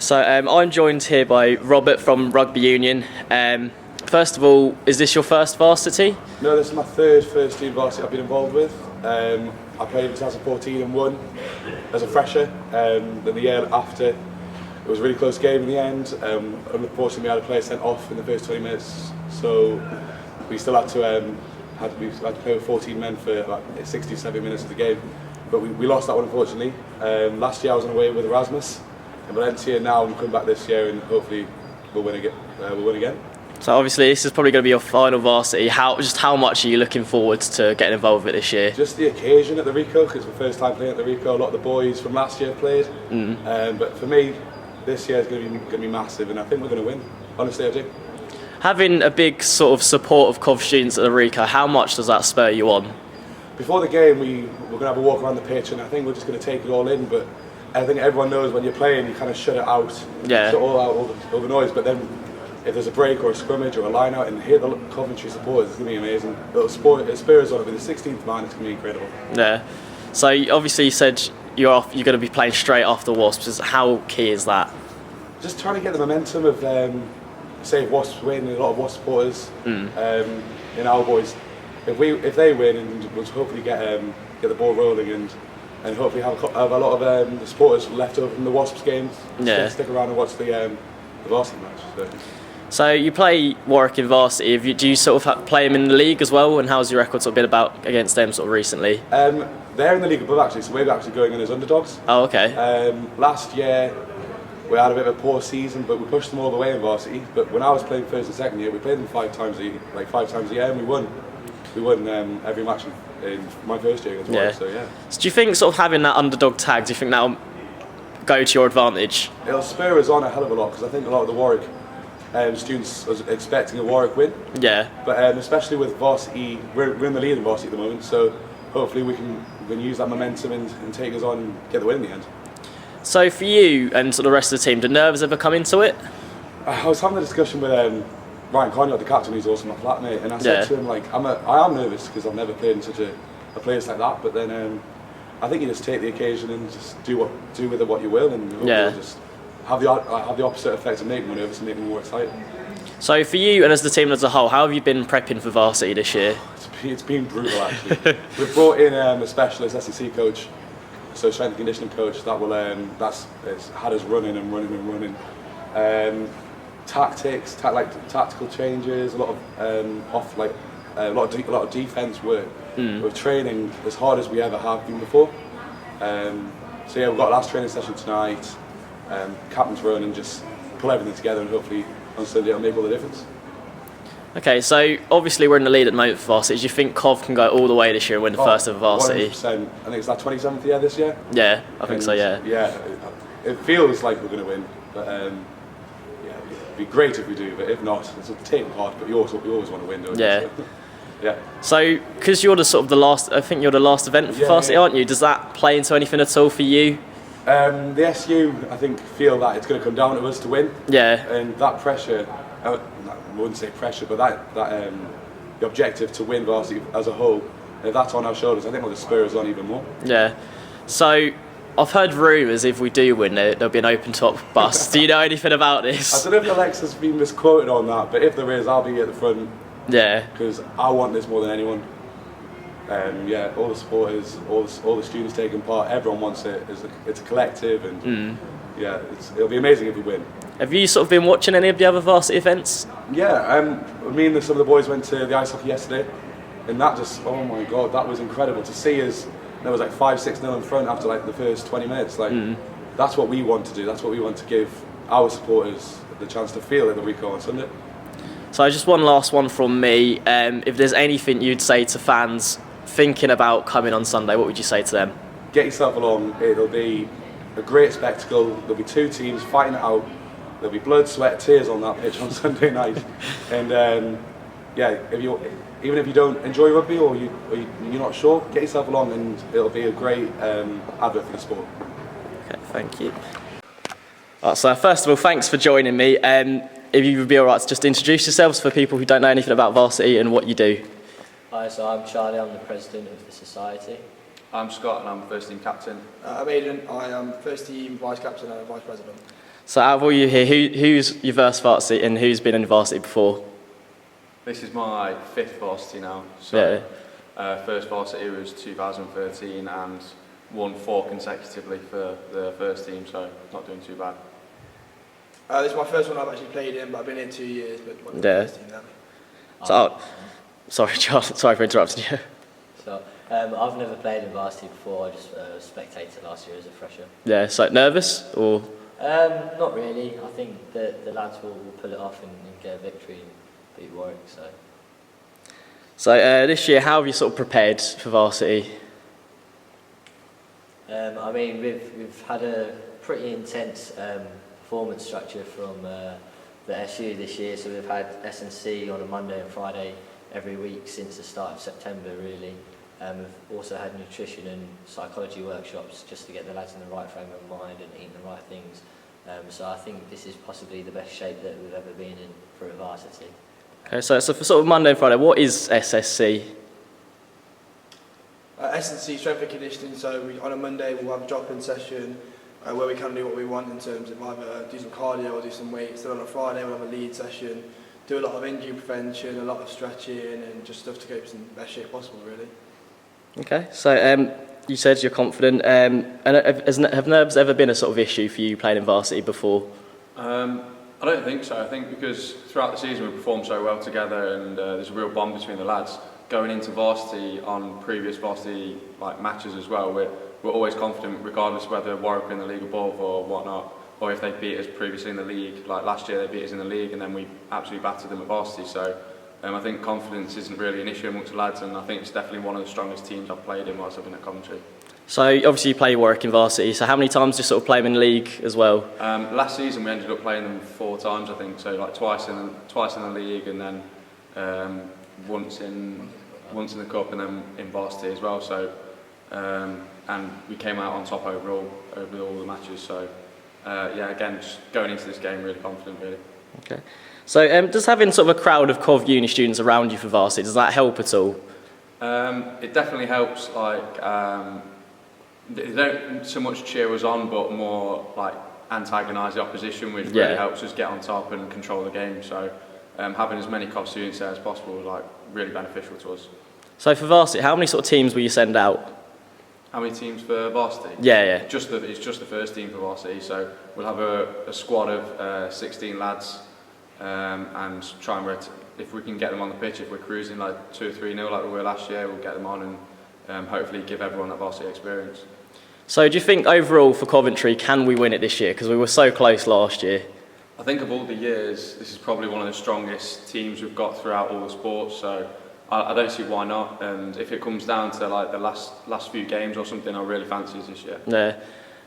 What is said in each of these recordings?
So I'm joined here by Robert from Rugby Union. First of all, is this your first varsity? No, this is my first team varsity I've been involved with. I played in 2014 and won as a fresher. Then the year after, it was a really close game in the end. Unfortunately, we had a player sent off in the first 20 minutes, so we still had to play with 14 men for about 60, 70 minutes of the game. But we lost that one, unfortunately. Last year I was on away with Erasmus in Valencia. Now I'm coming back this year, and hopefully we'll win again. So obviously this is probably going to be your final varsity. How much are you looking forward to getting involved with it this year? Just the occasion at the Rico, because it's my first time playing at the Rico. A lot of the boys from last year played, but for me, this year is going to be massive, and I think we're going to win. Honestly, I do. Having a big sort of support of Cov students at the Rico, how much does that spur you on? Before the game, we're going to have a walk around the pitch, and I think we're just going to take it all in. But I think everyone knows when you're playing, you kind of shut it out, shut all the noise. But then, if there's a break or a scrimmage or a line out and hear the Coventry supporters, it's going to be amazing. It'll spur us on. With the 16th man, it's going to be incredible. Yeah. So obviously you said you're going to be playing straight after Wasps. How key is that? Just trying to get the momentum of, say, if Wasps win, a lot of Wasps supporters in our boys. If they win, and we'll hopefully get the ball rolling and hopefully have a lot of the supporters left over from the Wasps games. Stick around and watch the varsity match. So you play Warwick in varsity. Do you sort of play them in the league as well? And how's your record sort of been about against them sort of recently? They're in the league above actually, so we're actually going in as underdogs. Oh, okay. Last year we had a bit of a poor season, but we pushed them all the way in varsity. But when I was playing first and second year, we played them 5 times a year, and we won. We won every match in my first year as well. So yeah. So do you think sort of having that underdog tag? Do you think that'll go to your advantage? It'll spur us on a hell of a lot, because I think a lot of the Warwick students are expecting a Warwick win. Yeah. But especially with varsity, we're in the lead in varsity at the moment, so hopefully we can use that momentum and take us on and get the win in the end. So for you and sort of the rest of the team, do nerves ever come into it? I was having a discussion with Ryan Conrad, the captain, who's also my flatmate, and I said to him, like, I am nervous because I've never played in such a place like that. But then I think you just take the occasion and just do with it what you will, and just have the opposite effect of making me nervous and making me more excited. So for you and as the team as a whole, how have you been prepping for varsity this year? It's been brutal actually. We've brought in a specialist SEC coach, so strength and conditioning coach. That's had us running. Tactics, tactical changes, a lot of defense work. We're training as hard as we ever have been before. So yeah, we've got our last training session tonight. Captain's run, and just pull everything together, and hopefully on Sunday it'll make all the difference. Okay, so obviously we're in the lead at the moment for varsity. Do you think Cov can go all the way this year and win the first ever varsity? 100%. I think it's our 27th year this year. Yeah, I think so. Yeah. Yeah, it feels like we're going to win, but it'd be great if we do. But if not, it's a take hard. But we always want to win, don't we? Yeah. So, yeah. So, because you're the last, I think you're the last event for varsity, aren't you? Does that play into anything at all for you? The SU, I think, feel that it's going to come down to us to win. Yeah. And that pressure, I wouldn't say pressure, but that the objective to win varsity as a whole, if that's on our shoulders, I think it'll spur us on even more. Yeah. So, I've heard rumours if we do win, there'll be an open top bus. Do you know anything about this? I don't know if Alexa's been misquoted on that, but if there is, I'll be at the front. Yeah. Because I want this more than anyone. All the supporters, all the students taking part, everyone wants it. It's a collective, and it'll be amazing if we win. Have you sort of been watching any of the other varsity events? Yeah, me and some of the boys went to the ice hockey yesterday, and that just, oh my god, that was incredible to see us. There was like 5-6-0 in front after like the first 20 minutes. That's what we want to do. That's what we want to give our supporters the chance to feel at the Rico on Sunday. So just one last one from me. If there's anything you'd say to fans thinking about coming on Sunday, what would you say to them? Get yourself along. It'll be a great spectacle. There'll be 2 teams fighting it out. There'll be blood, sweat, tears on that pitch on Sunday night. And even if you don't enjoy rugby or you're not sure, get yourself along, and it'll be a great advert for the sport. Okay, thank you. So first of all, thanks for joining me. If you would be alright to just introduce yourselves for people who don't know anything about varsity and what you do. Hi, so I'm Charlie, I'm the president of the society. I'm Scott and I'm first team captain. I'm Aidan, I am first team vice captain and vice president. So out of all you here, who's your first varsity and who's been in varsity before? This is my 5th varsity now. So Yeah. first varsity was 2013 and won 4 consecutively for the first team, so not doing too bad. This is my first one I've actually played in, but I've been here 2 years. But Yeah. first team now. So, sorry, Charles. Sorry for interrupting you. So I've never played in varsity before. I just spectated last year as a fresher. Yeah. So nervous or? Not really. I think the lads will pull it off and get a victory and beat Warwick. So this year, how have you sort of prepared for varsity? I mean, we've had a pretty intense performance structure from the SU this year. So we've had S&C on a Monday and Friday every week since the start of September, really. We've also had nutrition and psychology workshops just to get the lads in the right frame of mind and eating the right things. So I think this is possibly the best shape that we've ever been in for a varsity. Okay, so for sort of Monday and Friday, what is SSC? S&C strength and conditioning. So on a Monday we'll have a drop-in session where we can do what we want in terms of either do some cardio or do some weights. Then on a Friday we'll have a lead session, do a lot of injury prevention, a lot of stretching and just stuff to keep us in the best shape possible, really. Okay, so you said you're confident, and have nerves ever been a sort of issue for you playing in varsity before? I don't think so. I think because throughout the season we performed so well together and there's a real bond between the lads. Going into varsity on previous varsity matches as well, we're always confident regardless of whether Warwick are in the league above or whatnot, or if they beat us previously in the league. Like last year they beat us in the league and then we absolutely battered them at varsity. So I think confidence isn't really an issue amongst the lads, and I think it's definitely one of the strongest teams I've played in whilst I've been at Coventry. So obviously you play Warwick in varsity, so how many times do you sort of play them in league as well? Last season we ended up playing them 4 times, I think, so twice in the league and then once in the cup and then in varsity as well. So and we came out on top over all the matches. So again, just going into this game really confident, really. Okay. So does having sort of a crowd of Cov Uni students around you for varsity, does that help at all? It definitely helps. They don't so much cheer us on, but more antagonise the opposition, which really helps us get on top and control the game. So having as many Cov students there as possible is really beneficial to us. So for varsity, how many sort of teams will you send out? How many teams for varsity? Yeah. It's just the first team for varsity. So we'll have a squad of 16 lads and try and if we can get them on the pitch, if we're cruising 2 or 3-0 like we were last year, we'll get them on and hopefully give everyone that varsity experience. So do you think overall for Coventry, can we win it this year? Because we were so close last year. I think of all the years, this is probably one of the strongest teams we've got throughout all the sports, so I don't see why not. And if it comes down to the last few games or something, I really fancy us this year. Yeah.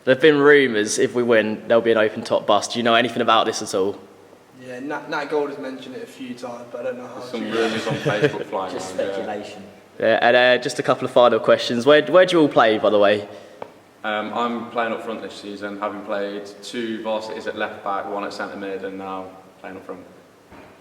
There have been rumours if we win, there'll be an open top bus. Do you know anything about this at all? Yeah, Nat Gold has mentioned it a few times, but I don't know how. There's some rumours on Facebook flying Just around. speculation. Yeah, and just a couple of final questions. Where do you all play, by the way? I'm playing up front this season, having played 2 varsities at left back, 1 at centre mid, and now playing up front.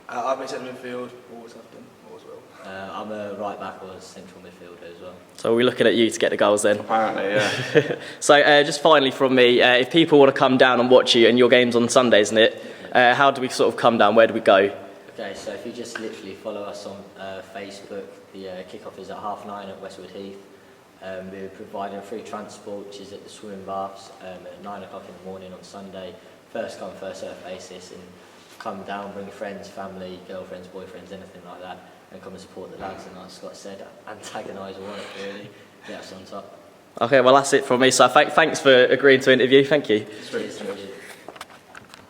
I've been centre midfield, always have done, always will. I'm a right back or a central midfielder as well. So we're looking at you to get the goals then. Apparently, yeah. So just finally from me, if people want to come down and watch you, and your game's on Sunday, isn't it? How do we sort of come down? Where do we go? Okay, so if you just literally follow us on Facebook, the kick-off is at 9:30 at Westwood Heath. We're providing free transport, which is at the swimming baths at 9 o'clock in the morning on Sunday. First come, first served basis, and come down, bring friends, family, girlfriends, boyfriends, anything like that, and come and support the lads. And like Scott said, antagonise Warwick, really, get us on top. Okay, well that's it from me. So thanks for agreeing to interview. Thank you. Cheers.